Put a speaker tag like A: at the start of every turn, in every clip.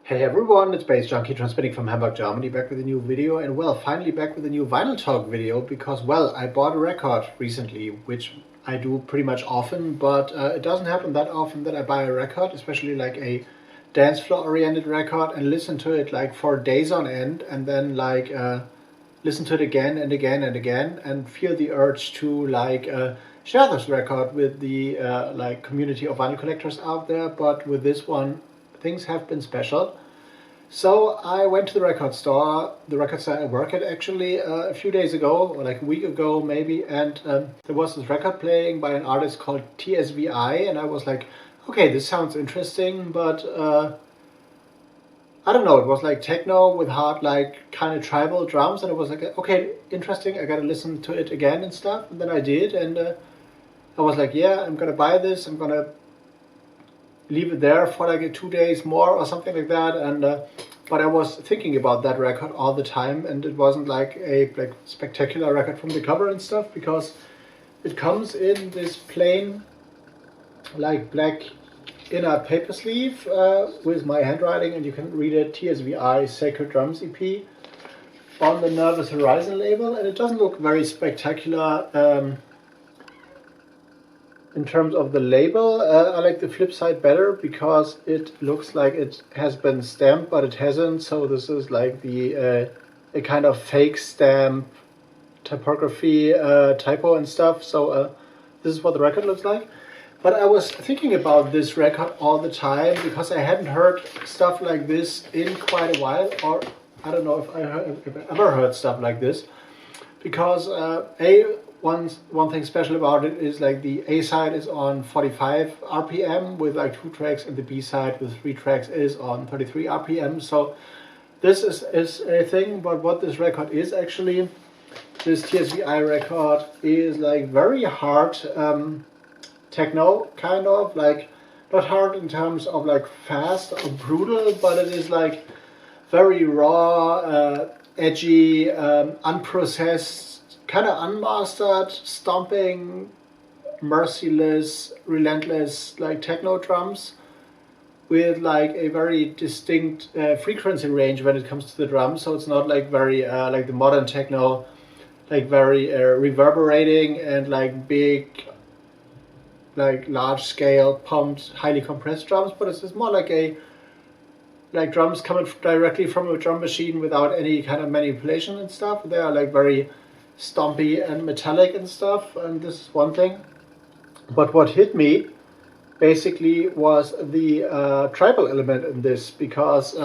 A: Hey everyone, it's baze.djunkiii transmitting from Hamburg, Germany, back with a new video, and well, finally back with a new vinyl talk video because, well, I bought a record recently, which I do pretty much often, but it doesn't happen that often that I buy a record, especially like a dance floor oriented record, and listen to it like for days on end, and then like listen to it again and again and again, and feel the urge to like share this record with the like community of vinyl collectors out there. But with this one, things have been special. So I went to the record store I work at actually, a few days ago, or like a week ago maybe, and there was this record playing by an artist called TSVI, and I was like, okay, this sounds interesting, but I don't know, it was like techno with hard, like kind of tribal drums, and it was like, okay, interesting, I gotta listen to it again and stuff, and then I did, and I was like, yeah, I'm gonna buy this, I'm gonna leave it there for like 2 days more or something like that. And but I was thinking about that record all the time, and it wasn't like a spectacular record from the cover and stuff, because it comes in this plain like black inner paper sleeve with my handwriting, and you can read it, TSVI Sacred Drums EP on the Nervous Horizon label, and it doesn't look very spectacular in terms of the label. I like the flip side better because it looks like it has been stamped, but it hasn't. So this is like the a kind of fake stamp typography typo and stuff. So this is what the record looks like. But I was thinking about this record all the time because I hadn't heard stuff like this in quite a while, or I don't know if I ever heard stuff like this, because one thing special about it is like the A side is on 45 RPM with like 2 tracks, and the B side with 3 tracks is on 33 RPM. So this is a thing. But what this record is actually, this TSVI record, is like very hard techno, kind of like, not hard in terms of like fast or brutal, but it is like very raw, edgy, unprocessed, kind of unmastered, stomping, merciless, relentless, like techno drums with like a very distinct frequency range when it comes to the drums. So it's not like very like the modern techno, like very reverberating and like big, like large scale pumped, highly compressed drums, but it's more like a drums coming directly from a drum machine without any kind of manipulation and stuff. They are like very stompy and metallic and stuff, and this is one thing. But what hit me basically was the tribal element in this, because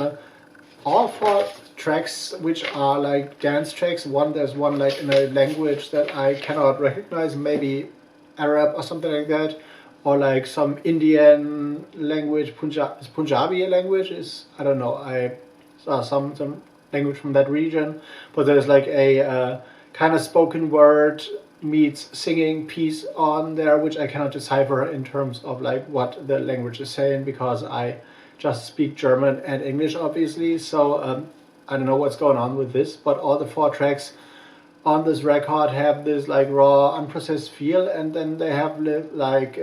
A: all 4 tracks, which are like dance tracks, there's one like in a language that I cannot recognize, maybe Arab or something like that, or like some Indian language, Punjabi language is, I don't know, I saw some language from that region, but there's like a kind of spoken word meets singing piece on there, which I cannot decipher in terms of like what the language is saying, because I just speak German and English, obviously. So I don't know what's going on with this, but all the 4 tracks on this record have this like raw, unprocessed feel, and then they have like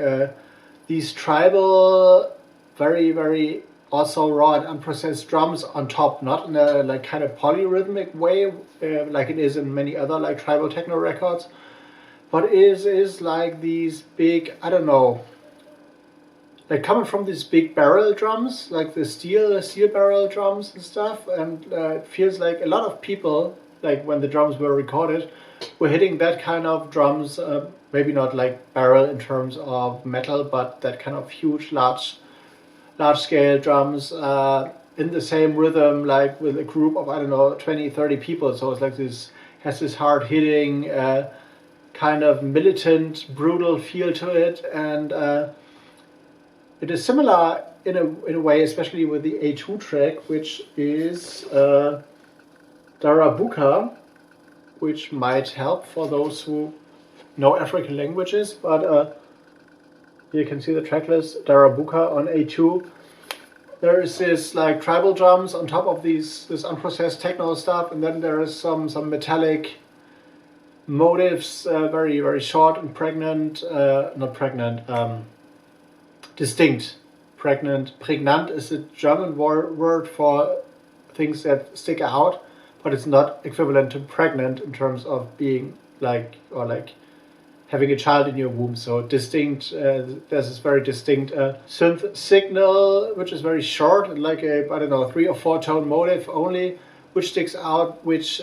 A: these tribal, very, very also raw and unprocessed drums on top, not in a like kind of polyrhythmic way like it is in many other like tribal techno records, but is like these big, I don't know, like coming from these big barrel drums, like the steel barrel drums and stuff, and it feels like a lot of people, like when the drums were recorded, were hitting that kind of drums, maybe not like barrel in terms of metal, but that kind of huge, large scale drums in the same rhythm, like with a group of, I don't know, 20, 30 people. So it's like this, has this hard hitting, kind of militant, brutal feel to it. And it is similar in a way, especially with the A2 track, which is Darabuka, which might help for those who know African languages. But you can see the track list, Darabuka on A2. There is this like tribal drums on top of this unprocessed techno stuff, and then there is some metallic motifs, very, very short and pregnant, not pregnant, distinct pregnant. Pregnant is a German word for things that stick out, but it's not equivalent to pregnant in terms of being like, or like having a child in your womb. So distinct, there's this very distinct synth signal, which is very short, like a, I don't know, 3 or 4 tone motive only, which sticks out, which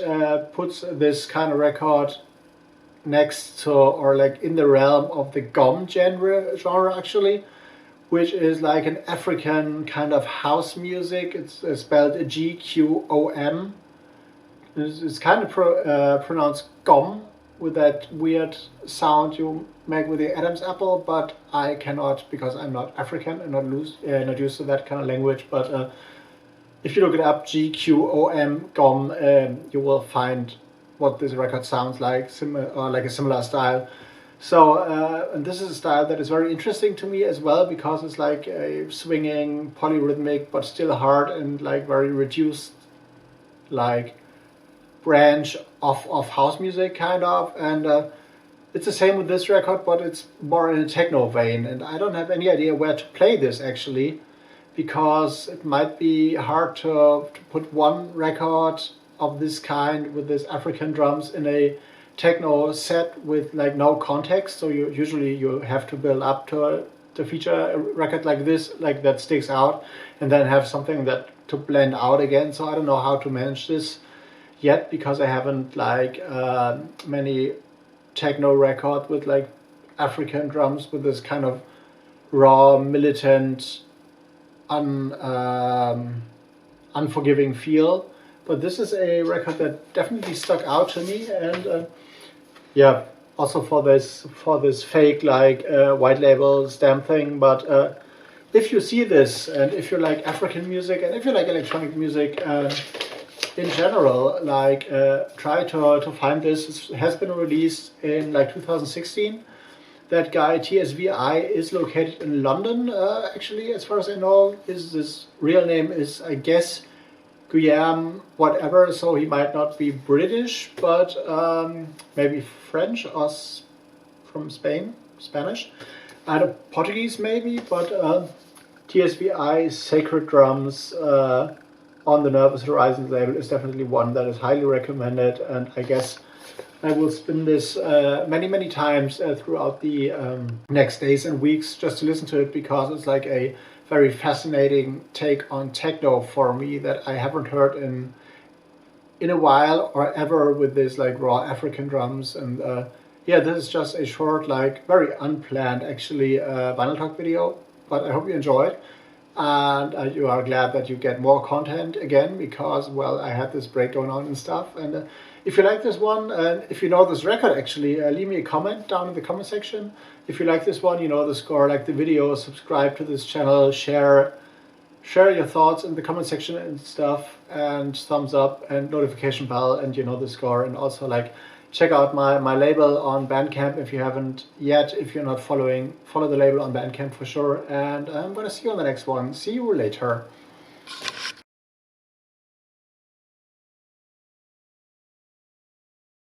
A: puts this kind of record next to, or like in the realm of the GOM genre actually, which is like an African kind of house music. It's spelled G-Q-O-M. It's kind of pronounced GOM, with that weird sound you make with the Adam's apple, but I cannot, because I'm not African and not used to that kind of language. But if you look it up, GQOM, GOM, you will find what this record sounds like, or like a similar style. So, and this is a style that is very interesting to me as well, because it's like a swinging, polyrhythmic, but still hard and like very reduced, like branch of house music kind of. And it's the same with this record, but it's more in a techno vein, and I don't have any idea where to play this actually, because it might be hard to put one record of this kind with this African drums in a techno set with like no context. So you have to build up to feature a record like this, like that sticks out, and then have something that to blend out again. So I don't know how to manage this yet, because I haven't like many techno record with like African drums with this kind of raw, militant, unforgiving feel. But this is a record that definitely stuck out to me, and yeah, also for this fake like white label stamp thing. But if you see this, and if you like African music, and if you like electronic music in general, like try to find this. It has been released in like 2016. That guy TSVI is located in London, actually, as far as I know. His real name is, I guess, Guyam whatever, so he might not be British, but maybe French or from Spain, Spanish, either Portuguese maybe. But TSVI Sacred Drums on the Nervous Horizons label is definitely one that is highly recommended, and I guess I will spin this many times throughout the next days and weeks just to listen to it, because it's like a very fascinating take on techno for me that I haven't heard in a while or ever, with this like raw African drums. And yeah, this is just a short, like very unplanned actually Vinyl Talk video, but I hope you enjoy it. And you are glad that you get more content again, because, well, I had this break going on and stuff. And if you like this one, and if you know this record actually, leave me a comment down in the comment section. If you like this one, you know the score, like the video, subscribe to this channel, share your thoughts in the comment section and stuff, and thumbs up and notification bell, and you know the score. And also like check out my label on Bandcamp if you haven't yet. If you're not following, follow the label on Bandcamp for sure. And I'm gonna see you on the next one. See you later.